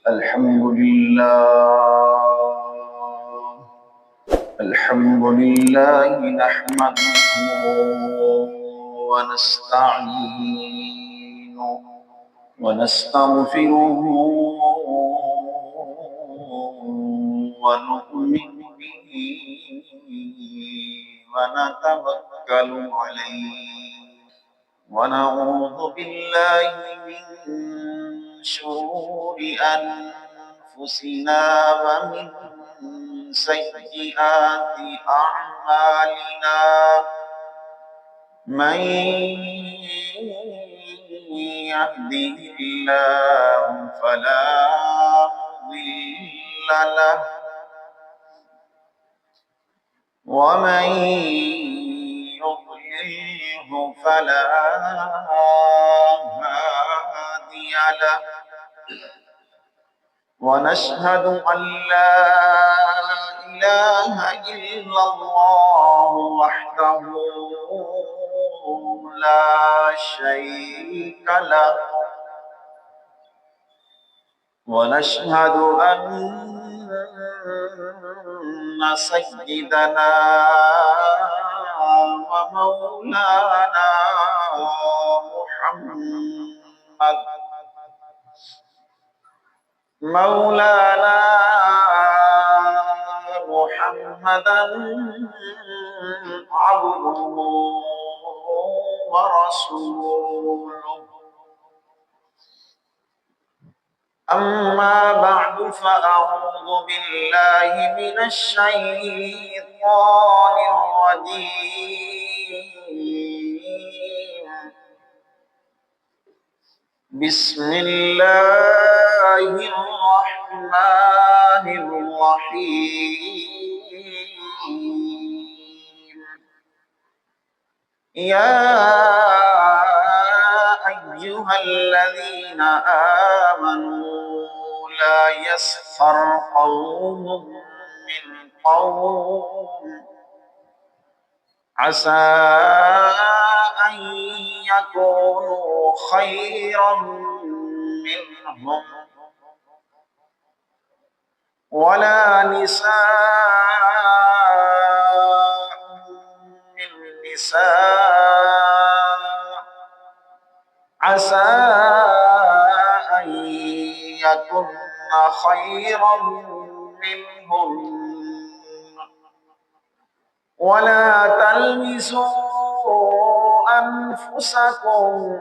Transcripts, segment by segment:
الحمد لله نحمده ونستعينه ونستغفره ونؤمن به ونتوكل عليه ونعوذ بالله من شرور أنفسنا ومن سيئات أعمالنا من يهده الله فلا مضل له ومن يضلله فلا هادي له ونشهد أن لا إله إلا الله وحده لا شريك له ونشهد أن سيدنا ومولانا محمدا عبده ورسوله أما بعد فأعوذ بالله من الشيطان الرجيم بسم الله الرحمن الرحيم يا أيها الذين آمنوا لا يسخر قوم من قوم عسى أن يكونوا خيرا منهم ولا نساء من نساء عسى أن يكن خيرا منهم ولا تلمزوا أنفسكم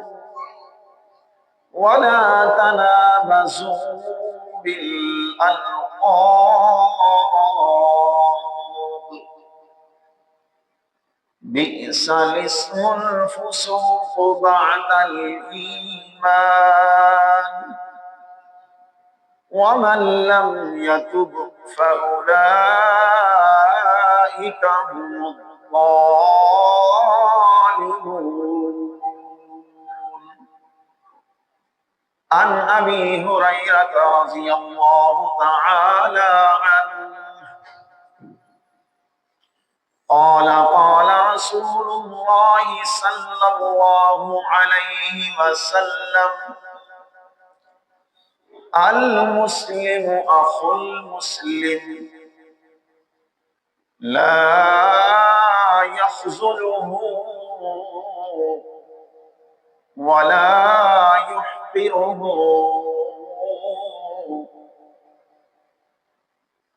ولا تنابزوا بالألقاب بئس الاسم الفسوق بعد الإيمان ومن لم يتب فأولئك هم الظالمون عن أبي هريرة رضي الله تعالى عنه قال قال رسول الله صلى الله عليه وسلم المسلم أخو المسلم لا يخذله ولا يحقره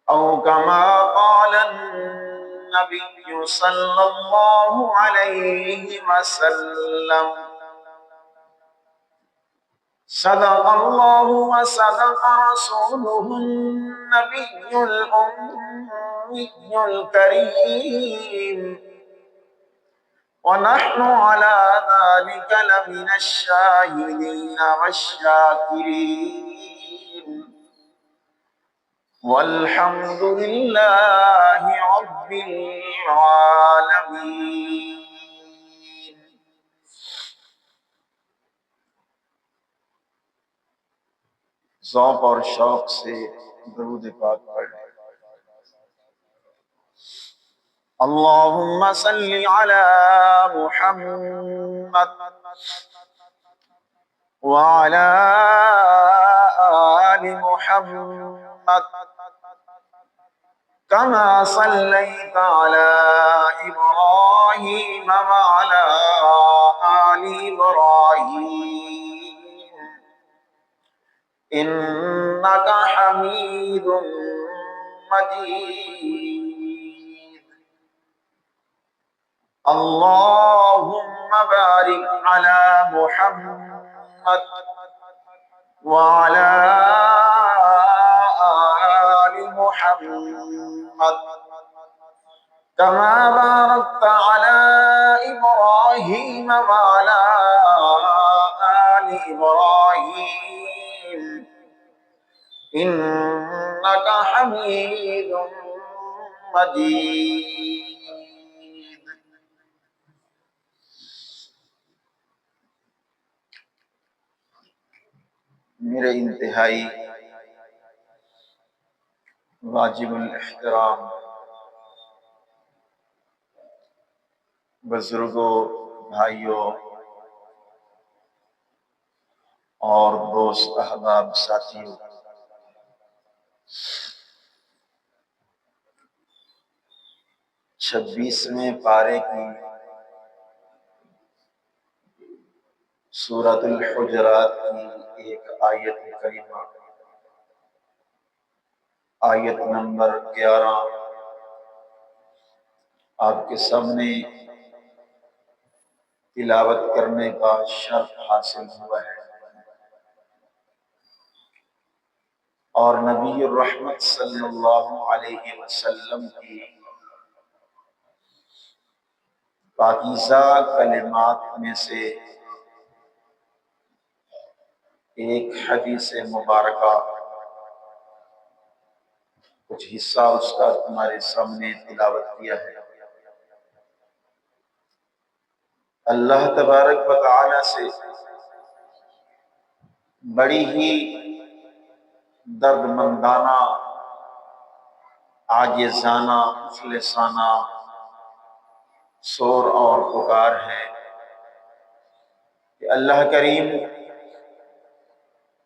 أو كما قال النبي صلى الله عليه وسلم صدق الله وصدق رسوله النبي الأمي الكريم ونحن على ذلك لمن الشاهدين والشاكرين والحمد لله رب العالمين ذوق اور شوق سے درود پاک پڑھ اللهم صل على محمد وعلى آل محمد كما صليت على إبراهيم وعلى آل إبراهيم إنك حميد مجيد. اللهم بارك على محمد وعلى آل محمد كما باركت على إبراهيم وعلى آل إبراهيم إنك حميد مجيد. میرے انتہائی واجب الاحترام بزرگوں، بھائیوں اور دوست احباب ساتھیوں، 26ویں پارے کی سورۃ الحجرات کی ایک آیت کریمہ، آیت نمبر 11 آپ کے سامنے تلاوت کرنے کا شرف حاصل ہوا ہے، اور نبی الرحمت صلی اللہ علیہ وسلم کی پاکیزہ کلمات میں سے ایک حدیث مبارکہ، کچھ حصہ اس کا تمہارے سامنے تلاوت کیا ہے۔ اللہ تبارک و تعالی سے بڑی ہی درد مندانہ، عاجزانہ، مخلصانہ سور اور پکار ہے کہ اللہ کریم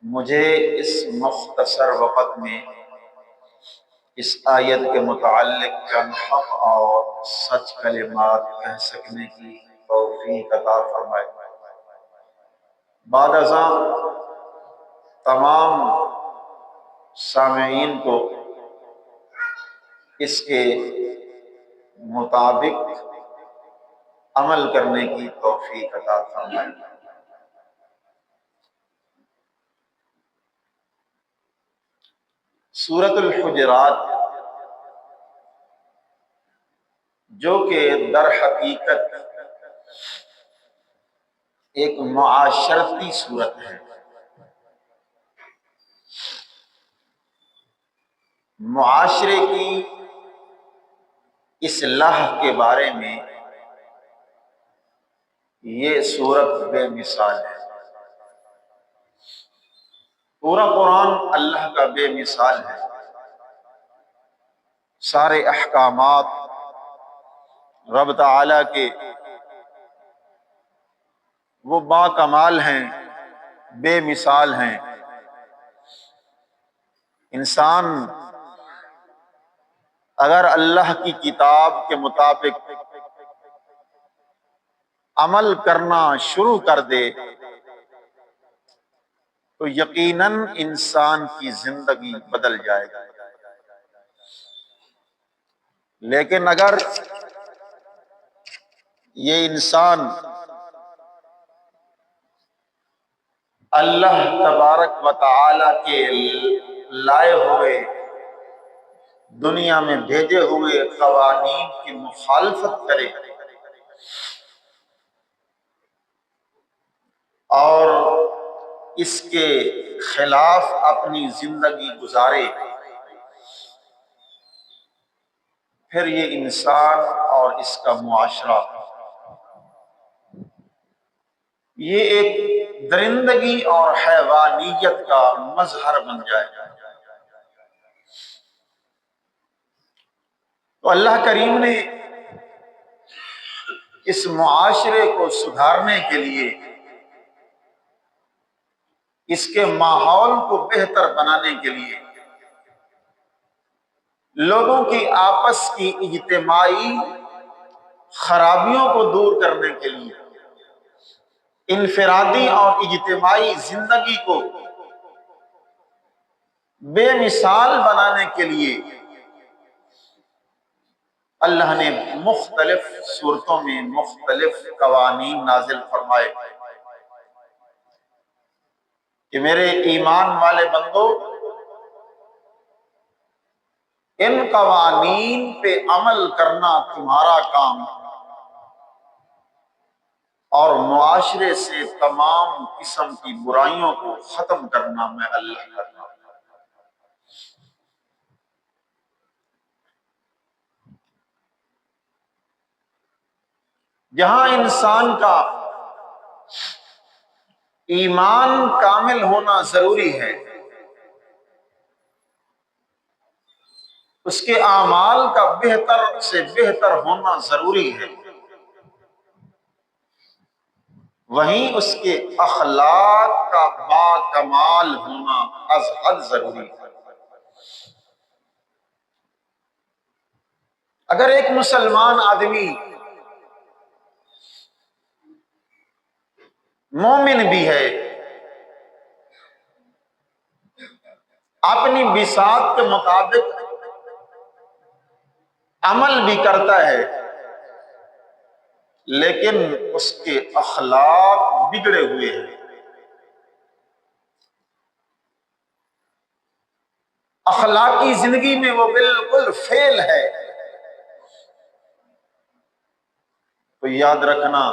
مجھے اس مختصر وقت میں اس آیت کے متعلق چند حق اور سچ کلمات کہہ سکنے کی توفیق عطا فرمائے۔ بعد ازاں تمام سامعین کو اس کے مطابق عمل کرنے کی توفیق عطا فرمائے۔ سورۃ الحجرات جو کہ در حقیقت ایک معاشرتی صورت ہے، معاشرے کی اصلاح کے بارے میں یہ صورت بے مثال ہے۔ پورا قرآن اللہ کا بے مثال ہے، سارے احکامات رب تعالیٰ کے وہ با کمال ہیں، بے مثال ہیں۔ انسان اگر اللہ کی کتاب کے مطابق عمل کرنا شروع کر دے تو یقیناً انسان کی زندگی بدل جائے گی، لیکن اگر یہ انسان اللہ تبارک و تعالی کے لائے ہوئے، دنیا میں بھیجے ہوئے قوانین کی مخالفت کرے اور اس کے خلاف اپنی زندگی گزارے، پھر یہ انسان اور اس کا معاشرہ یہ ایک درندگی اور حیوانیت کا مظہر بن جائے گا۔ تو اللہ کریم نے اس معاشرے کو سدھارنے کے لیے اس کے ماحول کو بہتر بنانے کے لیے، لوگوں کی آپس کی اجتماعی خرابیوں کو دور کرنے کے لیے، انفرادی اور اجتماعی زندگی کو بے مثال بنانے کے لیے اللہ نے مختلف صورتوں میں مختلف قوانین نازل فرمائے کہ میرے ایمان والے بندو، ان قوانین پہ عمل کرنا تمہارا کام، اور معاشرے سے تمام قسم کی برائیوں کو ختم کرنا میں اللہ کا کام۔ جہاں انسان کا ایمان کامل ہونا ضروری ہے، اس کے اعمال کا بہتر سے بہتر ہونا ضروری ہے، وہیں اس کے اخلاق کا باکمال ہونا از حد ضروری ہے۔ اگر ایک مسلمان آدمی مومن بھی ہے، اپنی بساط کے مطابق عمل بھی کرتا ہے، لیکن اس کے اخلاق بگڑے ہوئے ہیں، اخلاقی زندگی میں وہ بالکل فیل ہے، تو یاد رکھنا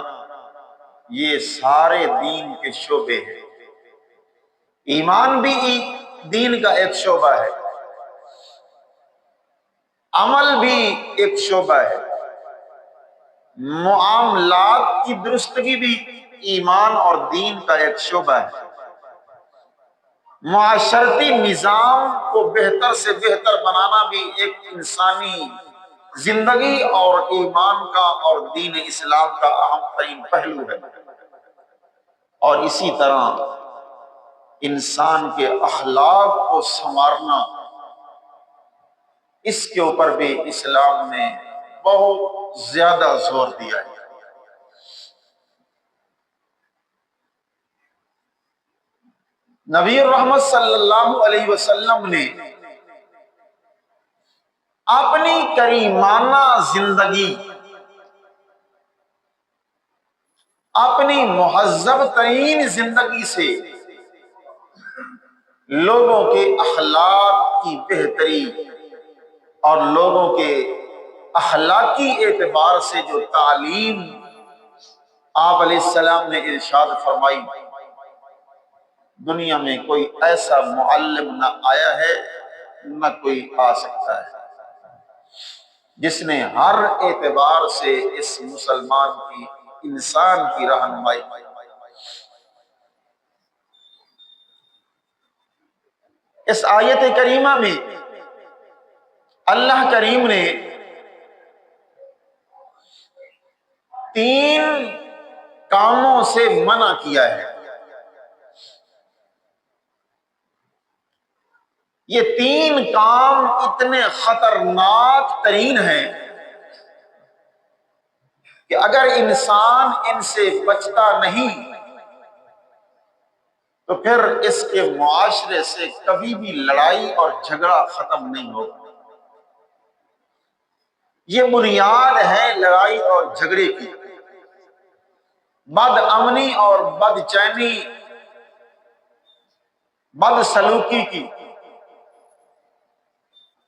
یہ سارے دین کے شعبے ہیں۔ ایمان بھی دین کا ایک شعبہ ہے، عمل بھی ایک شعبہ ہے، معاملات کی درستگی بھی ایمان اور دین کا ایک شعبہ ہے، معاشرتی نظام کو بہتر سے بہتر بنانا بھی ایک انسانی زندگی اور ایمان کا اور دین اسلام کا اہم ترین پہلو ہے۔ اور اسی طرح انسان کے اخلاق کو سنوارنا، اس کے اوپر بھی اسلام نے بہت زیادہ زور دیا ہے۔ نبی الرحمت صلی اللہ علیہ وسلم نے اپنی کریمانہ زندگی، اپنی مہذب ترین زندگی سے لوگوں کے اخلاق کی بہتری اور لوگوں کے اخلاقی اعتبار سے جو تعلیم آپ علیہ السلام نے ارشاد فرمائی، دنیا میں کوئی ایسا معلم نہ آیا ہے نہ کوئی آ سکتا ہے جس نے ہر اعتبار سے اس مسلمان کی، انسان کی رہنمائی۔ اس آیت کریمہ میں اللہ کریم نے 3 کاموں سے منع کیا ہے۔ یہ 3 کام اتنے خطرناک ترین ہیں کہ اگر انسان ان سے بچتا نہیں تو پھر اس کے معاشرے سے کبھی بھی لڑائی اور جھگڑا ختم نہیں ہوگا۔ یہ بنیاد ہے لڑائی اور جھگڑے کی، بد امنی اور بد چینی، بد سلوکی کی،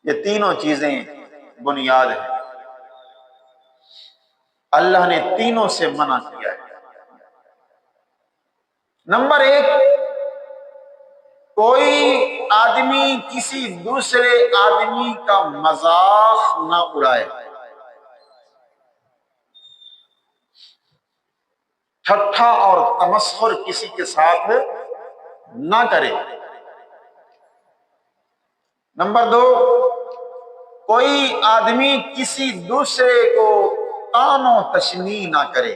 یہ تینوں چیزیں بنیاد ہیں۔ اللہ نے تینوں سے منع کیا ہے۔ نمبر 1، کوئی آدمی کسی دوسرے آدمی کا مذاق نہ اڑائے، ٹھٹھا اور تمسخر کسی کے ساتھ نہ کرے۔ نمبر 2، کوئی آدمی کسی دوسرے کو طعن و تشنیع نہ کرے۔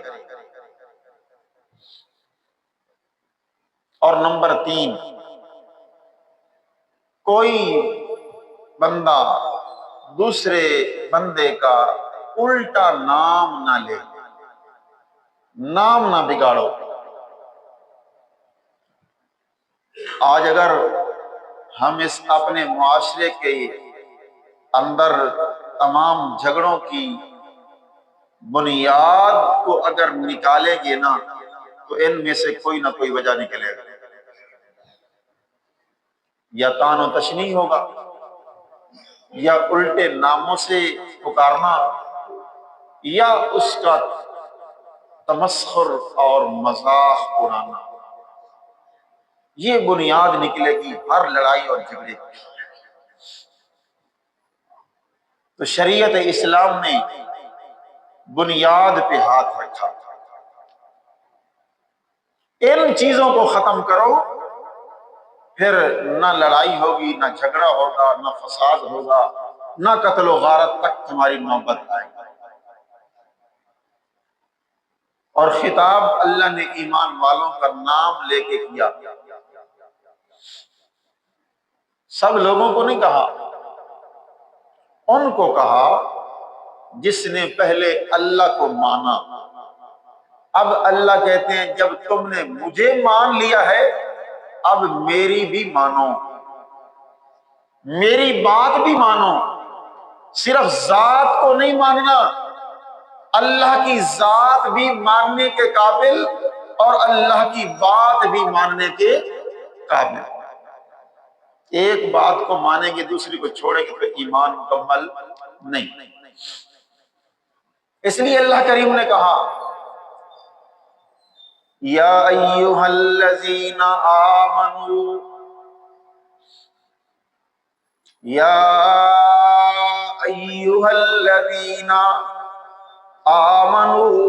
اور نمبر 3، کوئی بندہ دوسرے بندے کا الٹا نام نہ لے، نام نہ بگاڑو۔ آج اگر ہم اس اپنے معاشرے کے اندر تمام جھگڑوں کی بنیاد کو اگر نکالیں گے نا تو ان میں سے کوئی نہ کوئی وجہ نکلے گا، یا طعن و تشنیع ہوگا، یا الٹے ناموں سے پکارنا، یا اس کا تمسخر اور مذاق اڑانا۔ یہ بنیاد نکلے گی ہر لڑائی اور جھگڑے کی۔ تو شریعت اسلام نے بنیاد پہ ہاتھ رکھا، ان چیزوں کو ختم کرو، پھر نہ لڑائی ہوگی، نہ جھگڑا ہوگا، نہ فساد ہوگا، نہ قتل و غارت تک تمہاری نوبت آئے گی۔ اور خطاب اللہ نے ایمان والوں کا نام لے کے کیا، سب لوگوں کو نہیں کہا، ان کو کہا جس نے پہلے اللہ کو مانا۔ اب اللہ کہتے ہیں جب تم نے مجھے مان لیا ہے اب میری بھی مانو، میری بات بھی مانو۔ صرف ذات کو نہیں ماننا، اللہ کی ذات بھی ماننے کے قابل اور اللہ کی بات بھی ماننے کے قابل۔ ایک بات کو مانیں گے دوسری کو چھوڑیں گے تو ایمان مکمل نہیں۔ اس لیے اللہ کریم نے کہا یا ایھا الذین آمنوا، یا ایھا الذین آمنوا،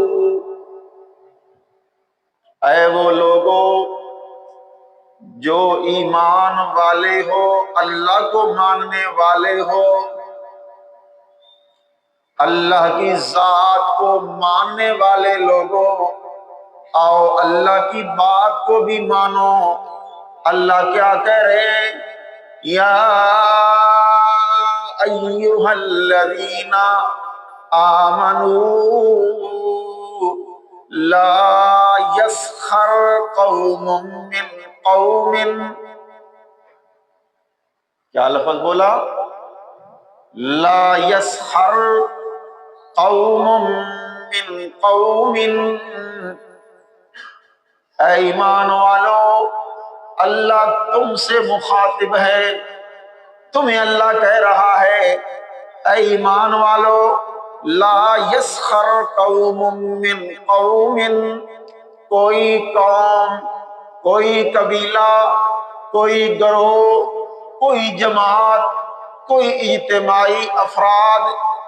اے وہ لوگو جو ایمان والے ہو، اللہ کو ماننے والے ہو، اللہ کی ذات کو ماننے والے لوگوں، آؤ اللہ کی بات کو بھی مانو۔ اللہ کیا کہہ رہے ہیں؟ یا ایھا الذین آمنوا لا یسخر قوم من قوم، کیا لفظ بولا؟ لا یسخر قوم من قوم، اے ایمان والو اللہ تم سے مخاطب ہے، تمہیں اللہ کہہ رہا ہے اے ایمان والو لا یسخر قوم من قوم، کوئی قوم، کوئی قبیلہ، کوئی گروہ، کوئی جماعت، کوئی اجتماعی افراد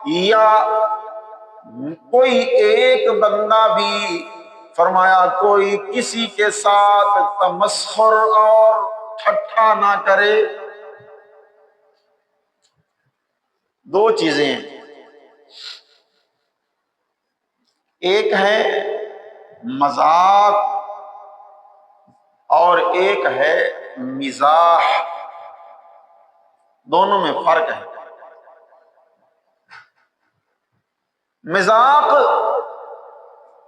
یا کوئی ایک بندہ بھی، فرمایا کوئی کسی کے ساتھ تمسخر اور ٹھٹھا نہ کرے۔ دو چیزیں ہیں، ایک ہے مذاق اور ایک ہے مزاح، دونوں میں فرق ہے۔ مذاق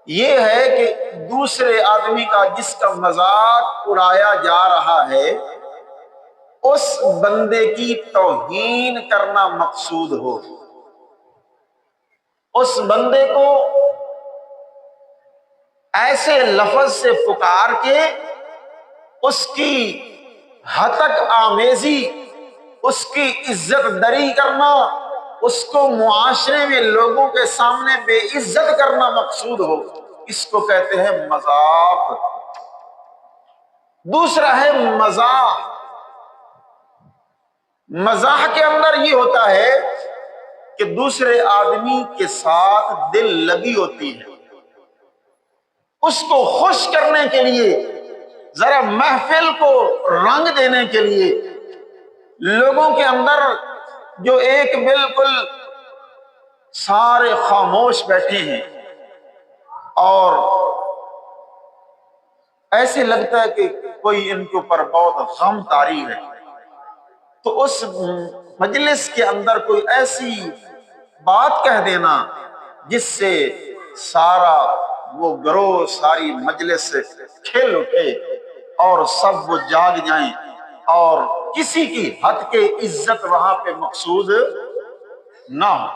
یہ ہے کہ دوسرے آدمی کا جس کا مذاق اڑایا جا رہا ہے اس بندے کی توہین کرنا مقصود ہو، اس بندے کو ایسے لفظ سے پکار کے اس کی ہتک آمیزی، اس کی عزت دری کرنا، اس کو معاشرے میں لوگوں کے سامنے بے عزت کرنا مقصود ہو، اس کو کہتے ہیں مذاق۔ دوسرا ہے مزاح۔ مزاح کے اندر یہ ہوتا ہے کہ دوسرے آدمی کے ساتھ دل لگی ہوتی ہے، اس کو خوش کرنے کے لیے، ذرا محفل کو رنگ دینے کے لیے، لوگوں کے اندر جو ایک بالکل سارے خاموش بیٹھے ہیں اور ایسے لگتا ہے کہ کوئی ان کے اوپر بہت غم طاری ہے، تو اس مجلس کے اندر کوئی ایسی بات کہہ دینا جس سے سارا وہ گروہ، ساری مجلس کھل اٹھے اور سب وہ جاگ جائیں، اور کسی کی حد کے عزت وہاں پہ مقصود نہ ہو،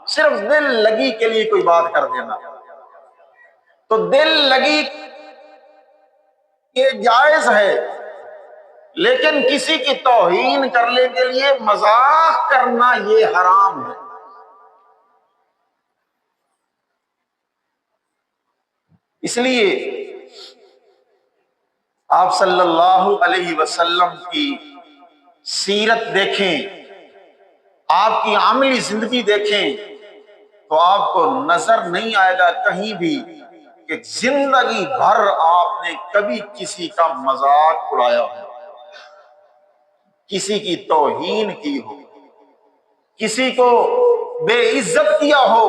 صرف دل لگی کے لیے کوئی بات کر دینا، تو دل لگی یہ جائز ہے، لیکن کسی کی توہین کرنے کے لیے مذاق کرنا یہ حرام ہے۔ اس لیے آپ صلی اللہ علیہ وسلم کی سیرت دیکھیں، آپ کی عملی زندگی دیکھیں، تو آپ کو نظر نہیں آئے گا کہیں بھی کہ زندگی بھر آپ نے کبھی کسی کا مذاق اڑایا ہو، کسی کی توہین کی ہو، کسی کو بے عزت کیا ہو،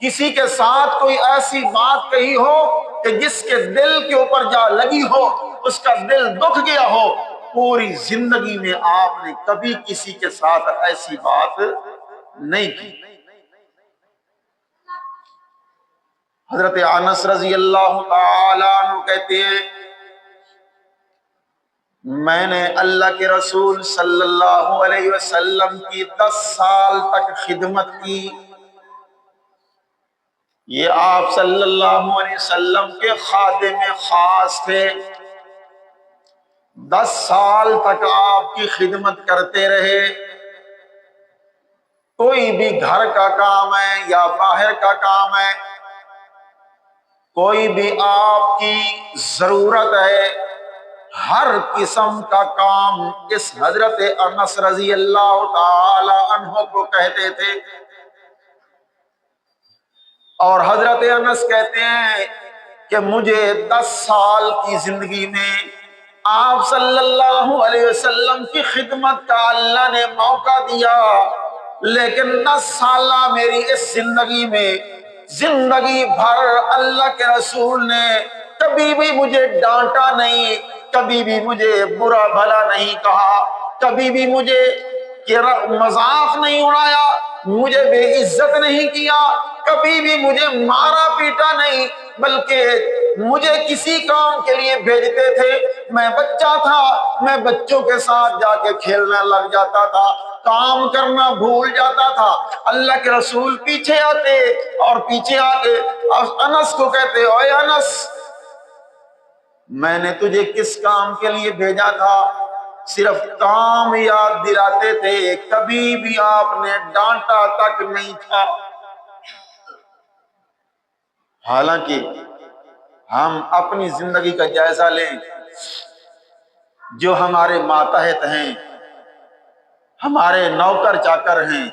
کسی کے ساتھ کوئی ایسی بات کہی ہو کہ جس کے دل کے اوپر جا لگی ہو، اس کا دل دکھ گیا ہو۔ پوری زندگی میں آپ نے کبھی کسی کے ساتھ ایسی بات نہیں کی۔ حضرت انس رضی اللہ تعالی عنہ کہتے ہیں، میں نے اللہ کے رسول صلی اللہ علیہ وسلم کی 10 سال تک خدمت کی۔ یہ آپ صلی اللہ علیہ وسلم کے خادم خاص تھے، 10 سال تک آپ کی خدمت کرتے رہے۔ کوئی بھی گھر کا کام ہے یا باہر کا کام ہے، کوئی بھی آپ کی ضرورت ہے، ہر قسم کا کام اس حضرت انس رضی اللہ تعالی عنہ کو کہتے تھے۔ اور حضرت انس کہتے ہیں کہ مجھے 10 سال کی زندگی میں آپ صلی اللہ علیہ وسلم کی خدمت کا اللہ نے موقع دیا، لیکن 10 سالہ میری اس زندگی میں زندگی بھر اللہ کے رسول نے کبھی بھی مجھے ڈانٹا نہیں، کبھی بھی مجھے برا بھلا نہیں کہا، کبھی بھی مجھے مذاق نہیں اڑایا، مجھے بے عزت نہیں کیا، کبھی بھی مجھے مارا پیٹا نہیں، بلکہ مجھے کسی کام کے لیے بھیجتے تھے، میں بچہ تھا، میں بچوں کے ساتھ جا کے کھیلنے لگ جاتا تھا، کام کرنا بھول جاتا تھا۔ اللہ کے رسول پیچھے آتے اور پیچھے آتے انس کو کہتے، اوے انس، میں نے تجھے کس کام کے لیے بھیجا تھا؟ صرف کام یاد دلاتے تھے، کبھی بھی آپ نے ڈانٹا تک نہیں تھا۔ حالانکہ ہم اپنی زندگی کا جائزہ لیں، جو ہمارے ماتحت ہیں، ہمارے نوکر چاکر ہیں،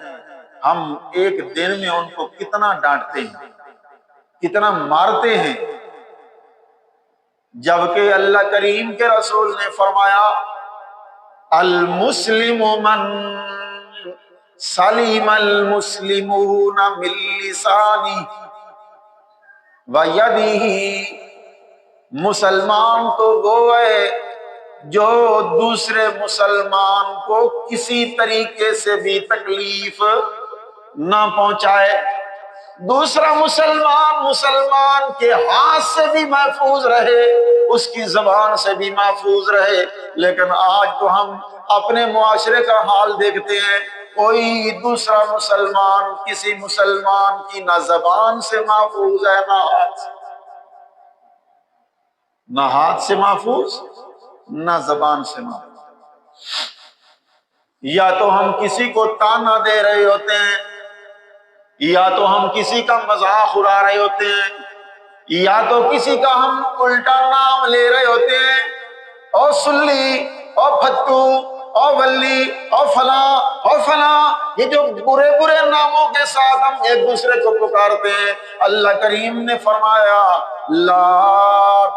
ہم ایک دن میں ان کو کتنا ڈانٹتے ہیں، کتنا مارتے ہیں، جبکہ اللہ کریم کے رسول نے فرمایا، المسلم من سلم المسلمون من لسانہ ویدہ، مسلمان تو وہ ہے جو دوسرے مسلمان کو کسی طریقے سے بھی تکلیف نہ پہنچائے، دوسرا مسلمان کے ہاتھ سے بھی محفوظ رہے، اس کی زبان سے بھی محفوظ رہے۔ لیکن آج تو ہم اپنے معاشرے کا حال دیکھتے ہیں، کوئی دوسرا مسلمان کسی مسلمان کی نہ زبان سے محفوظ ہے نہ ہاتھ سے محفوظ، نہ زبان سے محفوظ۔ یا تو ہم کسی کو تانا دے رہے ہوتے ہیں، یا تو ہم کسی کا مذاق اڑا رہے ہوتے ہیں، یا تو کسی کا ہم الٹا نام لے رہے ہوتے ہیں، او سلی، او پھتو، او ولی، او فلاں، او فلاں، یہ جو برے برے ناموں کے ساتھ ہم ایک دوسرے کو پکارتے ہیں۔ اللہ کریم نے فرمایا، لا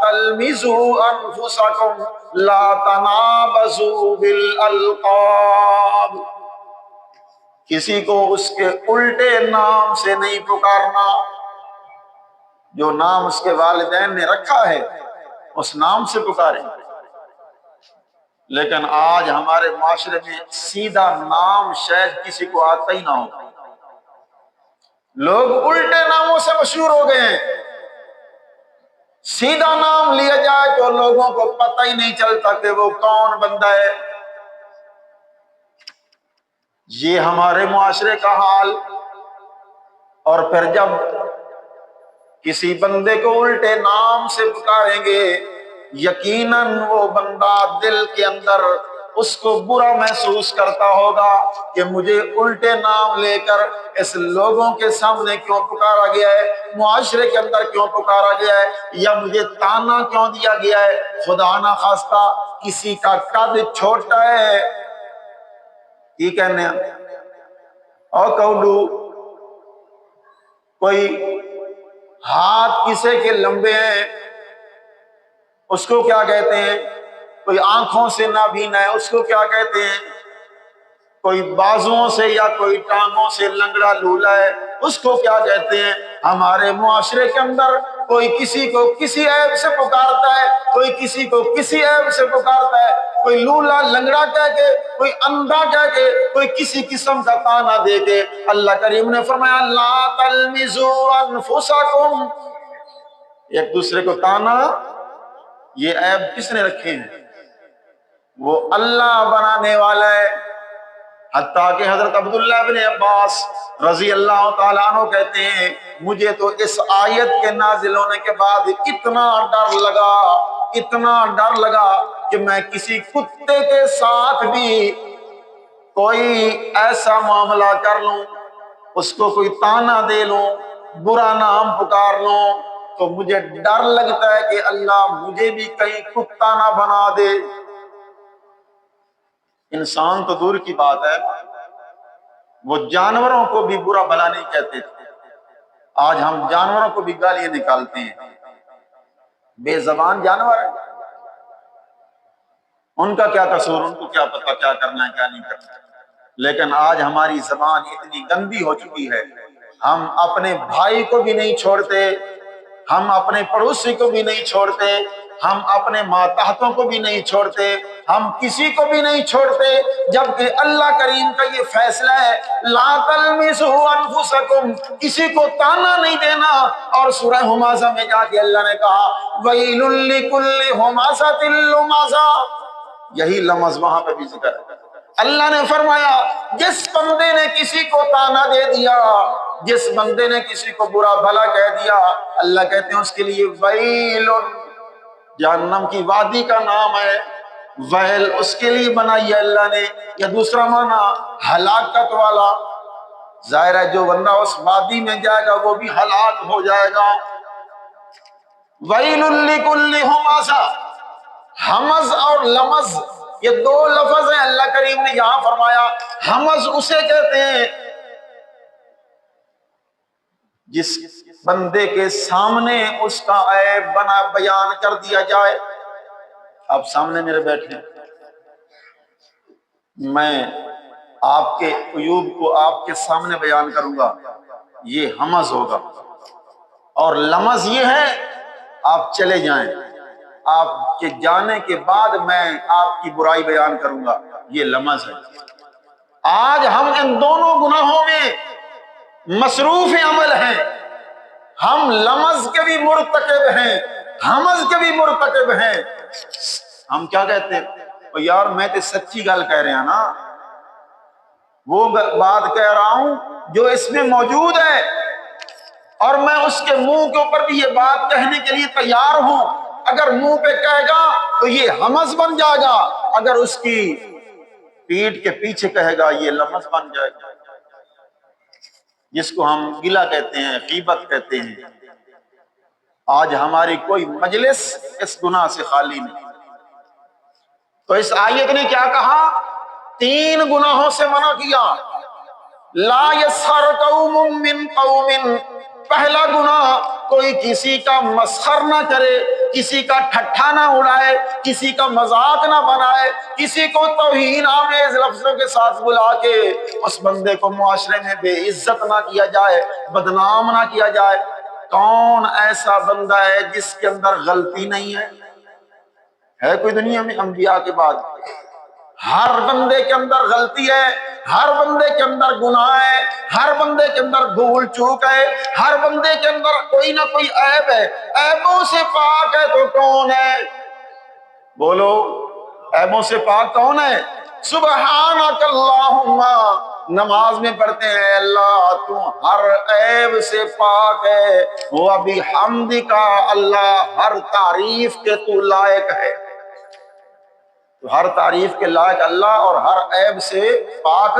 تلمزوا انفسکم لا تنابزوا بالالقاب، کسی کو اس کے الٹے نام سے نہیں پکارنا۔ جو نام اس کے والدین نے رکھا ہے اس نام سے پکاریں۔ لیکن آج ہمارے معاشرے میں سیدھا نام شاید کسی کو آتا ہی نہ ہو، لوگ الٹے ناموں سے مشہور ہو گئے ہیں۔ سیدھا نام لیا جائے تو لوگوں کو پتہ ہی نہیں چلتا کہ وہ کون بندہ ہے۔ یہ ہمارے معاشرے کا حال۔ اور پھر جب کسی بندے کو الٹے نام سے پکاریں گے، یقیناً وہ بندہ دل کے اندر اس کو برا محسوس کرتا ہوگا کہ مجھے الٹے نام لے کر اس لوگوں کے سامنے کیوں پکارا گیا ہے، معاشرے کے اندر کیوں پکارا گیا ہے، یا مجھے تانا کیوں دیا گیا ہے۔ خدا نہ خواستہ کسی کا قد چھوٹا ہے، یہ کہنے اور کہو کوئی ہاتھ کسی کے لمبے ہیں، اس کو کیا کہتے ہیں؟ کوئی آنکھوں سے نابینا ہے، اس کو کیا کہتے ہیں؟ کوئی بازوؤں سے یا کوئی ٹانگوں سے لنگڑا لولا ہے، اس کو کیا کہتے ہیں؟ ہمارے معاشرے کے اندر کوئی کسی کو کسی عیب سے پکارتا ہے، کوئی کسی کو کسی عیب سے پکارتا ہے، کوئی لولا لنگڑا کہہ کے، کوئی اندھا کہہ کے، کوئی کسی قسم کا تانا دے کے۔ اللہ کریم نے فرمایا لا تلمزوا انفسکم، ایک دوسرے کو تانا، یہ عیب کس نے رکھے ہیں؟ وہ اللہ بنانے والا ہے۔ حتیٰ کہ حضرت عبداللہ بن عباس رضی اللہ تعالیٰ عنہ کہتے ہیں مجھے تو اس آیت کے نازل ہونے کے بعد اتنا ڈر لگا کہ میں کسی کتے کے ساتھ بھی کوئی ایسا معاملہ کر لوں، اس کو کوئی تانا دے لوں، برا نام پکار لوں، تو مجھے ڈر لگتا ہے کہ اللہ مجھے بھی کہیں کتا نہ بنا دے۔ انسان تو دور کی بات ہے، وہ جانوروں کو بھی برا بھلا نہیں کہتے تھے، آج ہم جانوروں کو بھی گالیاں نکالتے ہیں۔ بے زبان جانور ہیں، ان کا کیا قصور، ان کو کیا پتہ کیا کرنا ہے کیا نہیں کرنا ہے۔ لیکن آج ہماری زبان اتنی گندی ہو چکی ہے، ہم اپنے بھائی کو بھی نہیں چھوڑتے، ہم اپنے پڑوسی کو بھی نہیں چھوڑتے، ہم اپنے ماتحتوں کو بھی نہیں چھوڑتے، ہم کسی کو بھی نہیں چھوڑتے، جبکہ اللہ کریم کا یہ فیصلہ ہے لا تلمزوا انفسکم، کسی کو تانا نہیں دینا۔ اور سورہ ہمازہ میں جا کے اللہ نے کہا ویل لکل ہمازۃ لمزہ، یہی لمز وہاں پہ بھی ذکر ہے۔ اللہ نے فرمایا جس بندے نے کسی کو تانا دے دیا، جس بندے نے کسی کو برا بھلا کہہ دیا، اللہ کہتے ہیں اس کے لیے ویل، جہنم کی وادی کا نام ہے، ویل اس کے لیے بنائی ہے اللہ نے۔ یا دوسرا معنی ہلاکت والا، ظاہر ہے جو بندہ اس وادی میں جائے گا وہ بھی ہلاک ہو جائے گا۔ ویل لکل ہمزہ، ہمز اور لمز یہ دو لفظ ہیں، اللہ کریم نے یہاں فرمایا ہمز اسے کہتے ہیں جس بندے کے سامنے اس کا عیب بنا بیان کر دیا جائے۔ آپ سامنے میرے بیٹھے، میں آپ کے عیوب کو آپ کے سامنے بیان کروں گا، یہ ہمز ہوگا۔ اور لمز یہ ہے آپ چلے جائیں، آپ کے جانے کے بعد میں آپ کی برائی بیان کروں گا، یہ لمز ہے۔ آج ہم ان دونوں گناہوں میں مصروف عمل ہیں، ہم لمز کے بھی مرتکب ہیں، ہمز کے بھی مرتکب ہیں۔ ہم کیا کہتے ہیں یار میں تے سچی گل کہہ رہا نا، وہ بات کہہ رہا ہوں جو اس میں موجود ہے، اور میں اس کے منہ کے اوپر بھی یہ بات کہنے کے لیے تیار ہوں۔ اگر منہ پہ کہے گا تو یہ ہمز بن جائے گا، اگر اس کی پیٹھ کے پیچھے کہے گا یہ لمز بن جائے گا، جس کو ہم گلہ کہتے ہیں، غیبت کہتے ہیں۔ آج ہماری کوئی مجلس اس گناہ سے خالی نہیں۔ تو اس آیت نے کیا کہا؟ 3 گناہوں سے منع کیا۔ لا یسخر قوم من قوم، پہلا گناہ کوئی کسی کا مسخر نہ کرے، کسی کا ٹھٹھا نہ اڑائے، کسی کا مذاق نہ بنائے، کسی کو توہین آمیز لفظوں کے ساتھ بلا کے اس بندے کو معاشرے میں بے عزت نہ کیا جائے، بدنام نہ کیا جائے۔ کون ایسا بندہ ہے جس کے اندر غلطی نہیں ہے؟ ہے کوئی دنیا میں انبیاء کے بعد؟ ہر بندے کے اندر غلطی ہے، ہر بندے کے اندر گناہ ہے، ہر بندے کے اندر بھول چوک ہے، ہر بندے کے اندر کوئی نہ کوئی عیب ہے۔ عیبوں سے پاک ہے تو کون ہے؟ بولو، عیبوں سے پاک کون ہے؟ سبحانک اللہم، نماز میں پڑھتے ہیں اللہ تو ہر عیب سے پاک ہے، وبحمدک، اللہ ہر تعریف کے تو لائق ہے۔ تو ہر تعریف کے لائق اللہ اور ہر عیب سے پاک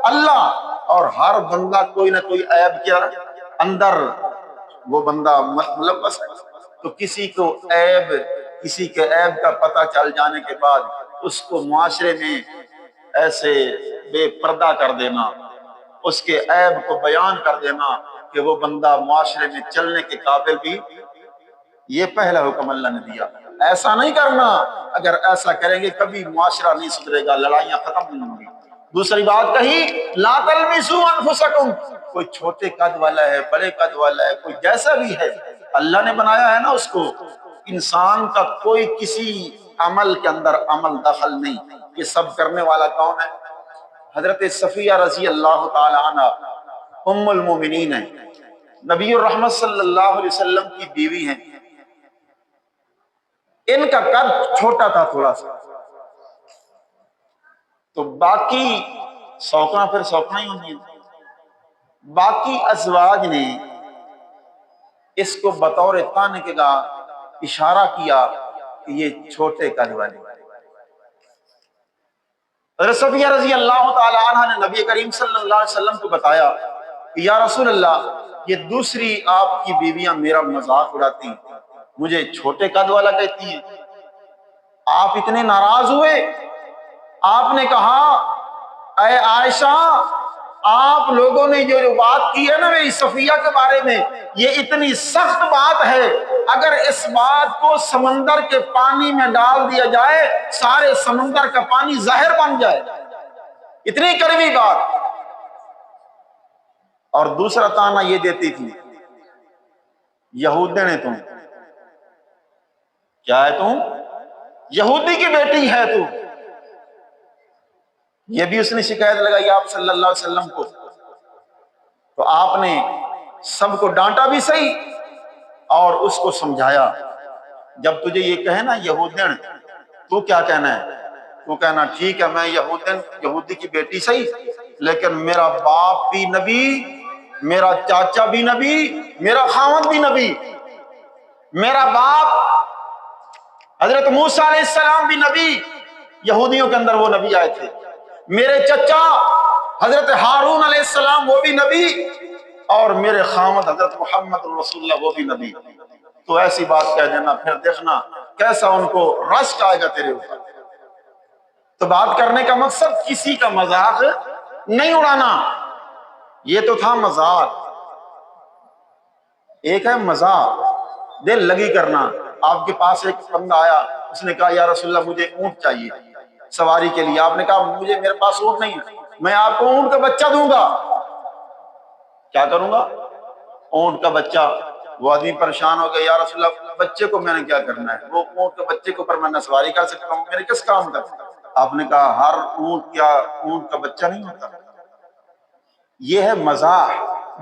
اللہ، اور ہر بندہ کوئی نہ کوئی عیب کیا اندر وہ بندہ ملوث ہے۔ تو کسی کے عیب کا پتہ چل جانے کے بعد اس کو معاشرے میں ایسے بے پردہ کر دینا، اس کے عیب کو بیان کر دینا کہ وہ بندہ معاشرے میں چلنے کے قابل بھی، یہ پہلا حکم اللہ نے دیا۔ ایسا نہیں کرنا، اگر ایسا کریں گے کبھی معاشرہ نہیں سدھرے گا، لڑائیاں ختم نہیں ہوں گی۔ دوسری بات کہی، لا تلمسوا انفسکم، کوئی چھوٹے قد والا ہے، بڑے قد والا ہے، کوئی جیسا بھی ہے، اللہ نے بنایا ہے نا اس کو۔ انسان کا کوئی کسی عمل کے اندر عمل دخل نہیں، یہ سب کرنے والا کون ہے؟ حضرت صفیہ رضی اللہ تعالی عنہ ام المومنین ہیں، نبی الرحمت صلی اللہ علیہ وسلم کی بیوی ہیں۔ ان کا قد چھوٹا تھا تھوڑا سا، تو باقی سوکنا پھر سوکنا ہی ہوتی ہے، باقی ازواج نے اس کو بطور طعنہ کے اشارہ کیا کہ یہ چھوٹے قد والی۔ حضرت صفیہ رضی اللہ تعالی عنہ نے نبی کریم صلی اللہ علیہ وسلم کو بتایا کہ یا رسول اللہ، یہ دوسری آپ کی بیویاں میرا مذاق اڑاتی ہیں، مجھے چھوٹے قد والا کہتی ہیں۔ آپ اتنے ناراض ہوئے، آپ نے کہا اے عائشہ، آپ لوگوں نے جو بات کی ہے نا میری صفیہ کے بارے میں، یہ اتنی سخت بات ہے، اگر اس بات کو سمندر کے پانی میں ڈال دیا جائے سارے سمندر کا پانی زہر بن جائے، اتنی کڑوی بات۔ اور دوسرا طعنہ یہ دیتی تھی، یہودی نے تم، کیا ہے تم؟ یہودی کی بیٹی ہے تو۔ یہ بھی اس نے شکایت لگائی آپ صلی اللہ علیہ وسلم کو، تو آپ نے سب کو ڈانٹا بھی صحیح اور اس کو سمجھایا، جب تجھے یہ کہے نا یہودین، تو کیا کہنا ہے؟ تو کہنا ٹھیک ہے میں یہودی کی بیٹی صحیح، لیکن میرا باپ بھی نبی، میرا چاچا بھی نبی، میرا خاوند بھی نبی، میرا باپ حضرت موسیٰ علیہ السلام بھی نبی، یہودیوں کے اندر وہ نبی آئے تھے، میرے چچا حضرت ہارون علیہ السلام وہ بھی نبی، اور میرے خامد حضرت محمد رسول اللہ وہ بھی نبی۔ تو ایسی بات کہہ دینا، پھر دیکھنا کیسا ان کو رشک آئے گا تیرے اوپر۔ تو بات کرنے کا مقصد کسی کا مذاق نہیں اڑانا، یہ تو تھا مذاق۔ ایک ہے مذاق دل لگی کرنا۔ آپ کے پاس ایک بندہ آیا، اس نے کہا یا رسول اللہ مجھے اونٹ چاہیے سواری کے لیے۔ آپ نے کہا مجھے میرے پاس اونٹ نہیں ہے، میں آپ کو اونٹ کا بچہ دوں گا۔ کیا کروں گا؟ اونٹ کا بچہ۔ وہ آدمی پریشان ہو گیا، یا رسول اللہ بچے کو میں نے کیا کرنا ہے؟ وہ اونٹ کے بچے کے اوپر میں نہ سواری کر سکتا ہوں، میرے کس کام کا؟ آپ نے کہا ہر اونٹ کا بچہ نہیں ہوتا۔ یہ ہے مزاح،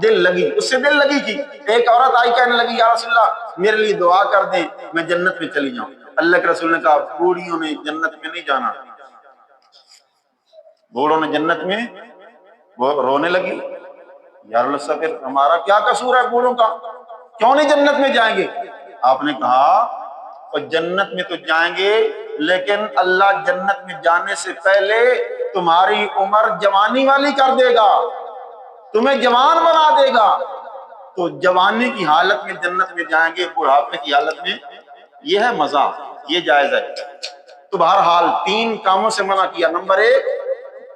دل لگی، اس سے دل لگی کی۔ ایک عورت آئی کہنے لگی یا رسول اللہ میرے لیے دعا کر دیں میں جنت میں چلی جاؤں۔ اللہ کے رسول نے کہا بوڑھیوں نے جنت میں نہیں جانا۔ بوڑھوں نے جنت میں، وہ رونے لگی، یا رسول اللہ پھر ہمارا کیا قصور ہے بوڑھوں کا، کیوں نہیں جنت میں جائیں گے؟ آپ نے کہا اور جنت میں تو جائیں گے، لیکن اللہ جنت میں جانے سے پہلے تمہاری عمر جوانی والی کر دے گا، تمہیں جوان بنا دے گا۔ تو جوانی کی حالت میں جنت میں جائیں گے، بڑھاپے کی حالت میں، یہ ہے مذاق، یہ جائز ہے۔ تو بہرحال 3 کاموں سے منع کیا۔ نمبر 1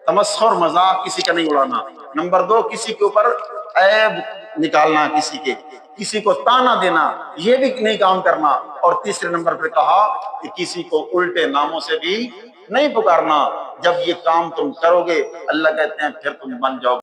تمسخر، مذاق کسی کا نہیں اڑانا۔ نمبر 2 کسی کے اوپر عیب نکالنا، کسی کو طعنہ دینا، یہ بھی نہیں کام کرنا۔ اور تیسرے نمبر پر کہا کہ کسی کو الٹے ناموں سے بھی نہیں پکارنا۔ جب یہ کام تم کرو گے اللہ کہتے ہیں پھر تم بن جاؤ